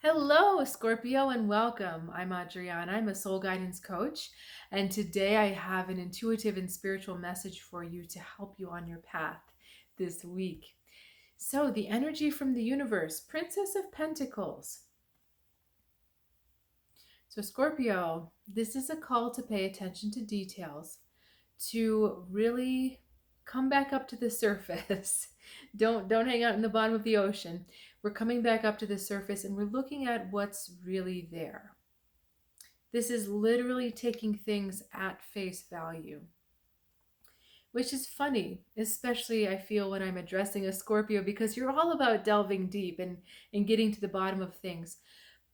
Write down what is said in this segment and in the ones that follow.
Hello, Scorpio, and welcome. I'm Adriana. I'm a soul guidance coach, and today I have an intuitive and spiritual message for you to help you on your path this week. So, the energy from the universe, Princess of Pentacles. So, Scorpio, this is a call to pay attention to details, to really come back up to the surface. Don't hang out in the bottom of the ocean. We're coming back up to the surface and we're looking at what's really there. This is literally taking things at face value, which is funny, especially I feel when I'm addressing a Scorpio, because you're all about delving deep and getting to the bottom of things.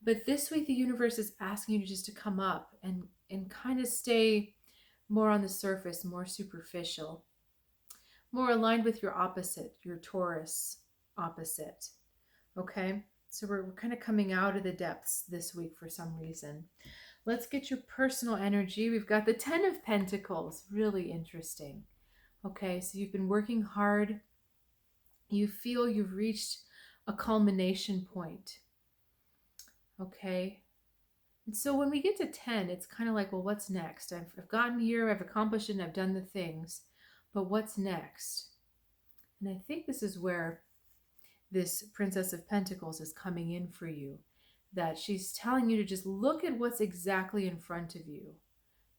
But this week, the universe is asking you just to come up and kind of stay more on the surface, more superficial, more aligned with your opposite, your Taurus opposite. Okay? So we're kind of coming out of the depths this week for some reason. Let's get your personal energy. We've got the 10 of Pentacles. Really interesting. Okay, so you've been working hard. You feel you've reached a culmination point. Okay. And so when we get to 10, it's kind of like, well, what's next? I've gotten here, I've accomplished it, and I've done the things. But what's next? And I think this is where this Princess of Pentacles is coming in for you. That she's telling you to just look at what's exactly in front of you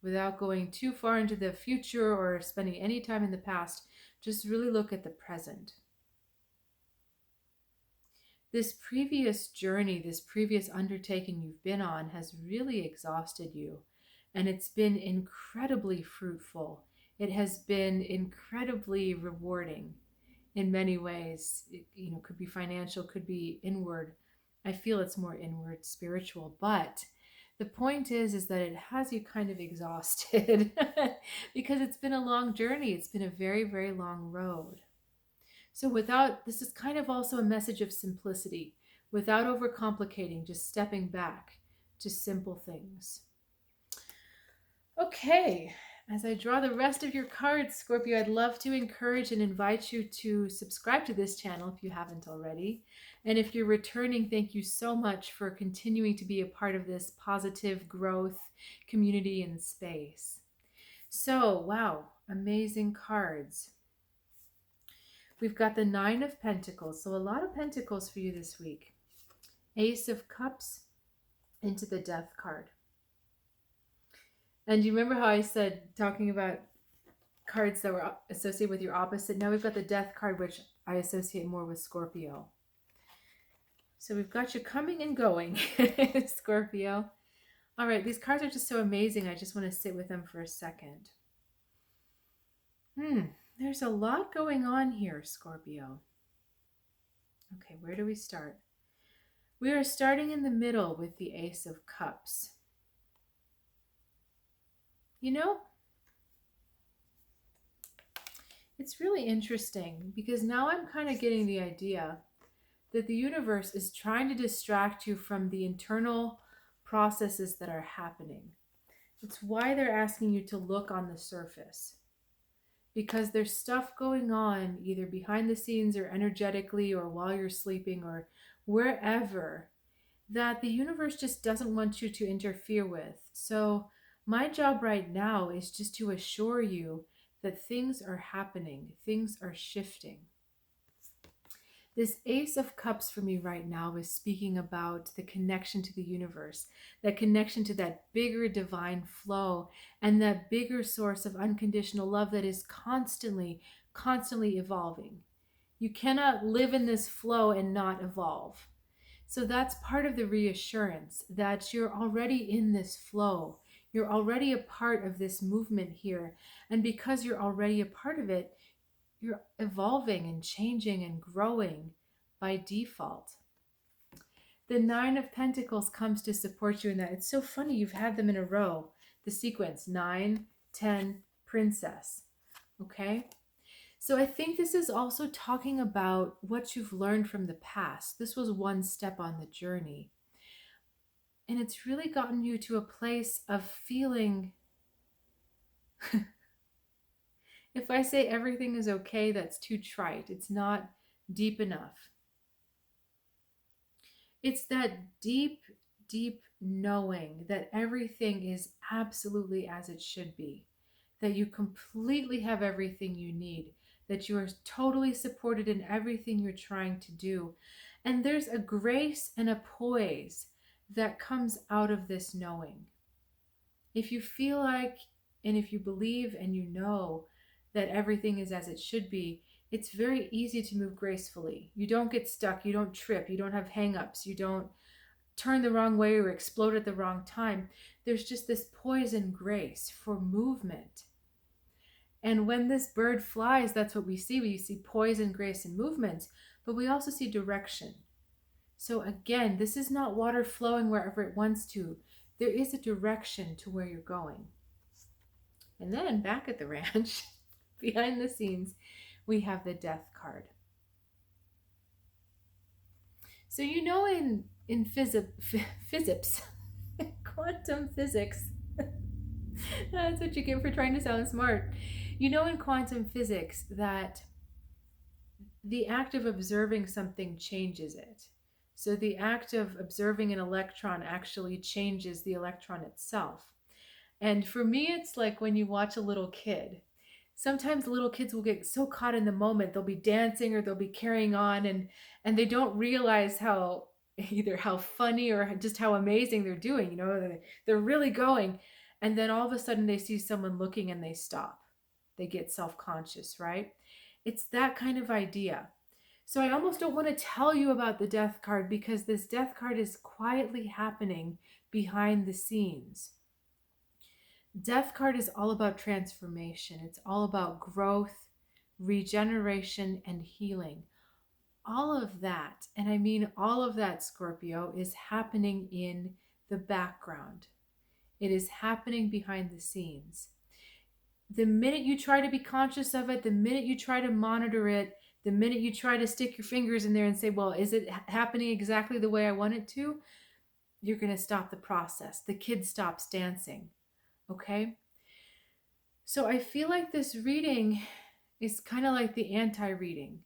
without going too far into the future or spending any time in the past. Just really look at the present. This previous journey, this previous undertaking you've been on has really exhausted you, and it's been incredibly fruitful. It has been incredibly rewarding in many ways. It, could be financial, could be inward. I feel it's more inward, spiritual, but the point is that it has you kind of exhausted because it's been a long journey. It's been a very, very long road. So this is kind of also a message of simplicity, without overcomplicating, just stepping back to simple things. Okay, as I draw the rest of your cards, Scorpio, I'd love to encourage and invite you to subscribe to this channel if you haven't already. And if you're returning, thank you so much for continuing to be a part of this positive growth community and space. So, wow, amazing cards. We've got the 9 of Pentacles, so a lot of Pentacles for you this week. Ace of Cups into the Death card. And you remember how I said, talking about cards that were associated with your opposite? Now we've got the Death card, which I associate more with Scorpio. So we've got you coming and going, Scorpio. All right, these cards are just so amazing. I just want to sit with them for a second. There's a lot going on here, Scorpio. Okay, where do we start? We are starting in the middle with the Ace of Cups. It's really interesting because now I'm kind of getting the idea that the universe is trying to distract you from the internal processes that are happening. It's why they're asking you to look on the surface, because there's stuff going on either behind the scenes or energetically or while you're sleeping or wherever that the universe just doesn't want you to interfere with. So my job right now is just to assure you that things are happening, things are shifting. This Ace of Cups for me right now is speaking about the connection to the universe, that connection to that bigger divine flow and that bigger source of unconditional love that is constantly evolving. You cannot live in this flow and not evolve. So that's part of the reassurance that you're already in this flow. You're already a part of this movement here. And because you're already a part of it, you're evolving and changing and growing by default. The 9 of Pentacles comes to support you in that. It's so funny, you've had them in a row. The sequence, 9, 10, Princess. Okay? So I think this is also talking about what you've learned from the past. This was one step on the journey. And it's really gotten you to a place of feeling... If I say everything is okay, that's too trite. It's not deep enough. It's that deep, deep knowing that everything is absolutely as it should be, that you completely have everything you need, that you are totally supported in everything you're trying to do. And there's a grace and a poise that comes out of this knowing. If you feel like, and if you believe and you know that everything is as it should be, it's very easy to move gracefully. You don't get stuck, you don't trip, you don't have hangups, you don't turn the wrong way or explode at the wrong time. There's just this poise and grace for movement. And when this bird flies, that's what we see. We see poise and grace and movement, but we also see direction. So again, this is not water flowing wherever it wants to. There is a direction to where you're going. And then back at the ranch, behind the scenes, we have the death card. So you know in physics, quantum physics, that's what you get for trying to sound smart. You know in quantum physics that the act of observing something changes it. So the act of observing an electron actually changes the electron itself. And for me, it's like when you watch a little kid. Sometimes little kids will get so caught in the moment, they'll be dancing or they'll be carrying on, and they don't realize how either how funny or just how amazing they're doing. You know, they're really going. And then all of a sudden they see someone looking and they stop. They get self-conscious, right? It's that kind of idea. So I almost don't want to tell you about the death card because this death card is quietly happening behind the scenes. Death card is all about transformation. It's all about growth, regeneration, and healing. All of that, and I mean all of that, Scorpio, is happening in the background. It is happening behind the scenes. The minute you try to be conscious of it, the minute you try to monitor it, the minute you try to stick your fingers in there and say, well, is it happening exactly the way I want it to? You're going to stop the process. The kid stops dancing. Okay? So I feel like this reading is kind of like the anti-reading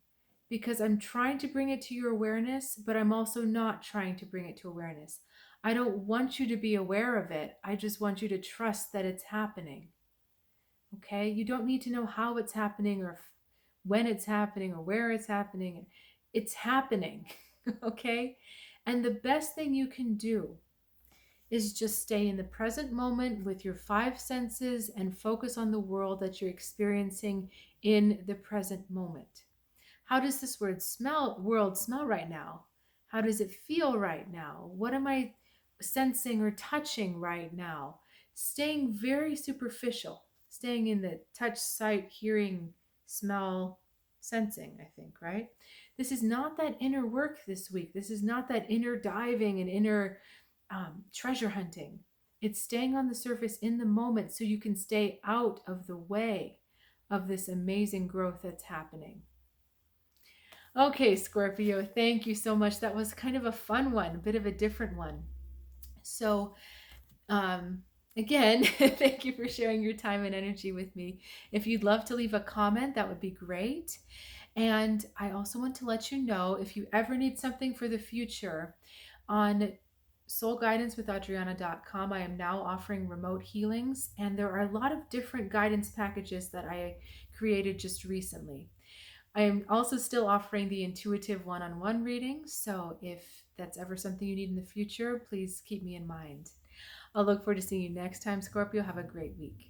because I'm trying to bring it to your awareness, but I'm also not trying to bring it to awareness. I don't want you to be aware of it. I just want you to trust that it's happening. Okay? You don't need to know how it's happening or when it's happening or where it's happening. It's happening. Okay? And the best thing you can do is just stay in the present moment with your five senses and focus on the world that you're experiencing in the present moment. How does this world smell right now? How does it feel right now? What am I sensing or touching right now? Staying very superficial, staying in the touch, sight, hearing, smell, sensing, I think, right? This is not that inner work this week. This is not that inner diving and inner treasure hunting. It's staying on the surface in the moment so you can stay out of the way of this amazing growth that's happening. Okay, Scorpio, thank you so much. That was kind of a fun one, a bit of a different one. So, again, thank you for sharing your time and energy with me. If you'd love to leave a comment, that would be great. And I also want to let you know if you ever need something for the future, on soulguidancewithadriana.com, I am now offering remote healings, and there are a lot of different guidance packages that I created just recently. I am also still offering the intuitive one-on-one readings, so if that's ever something you need in the future, please keep me in mind. I'll look forward to seeing you next time, Scorpio. Have a great week.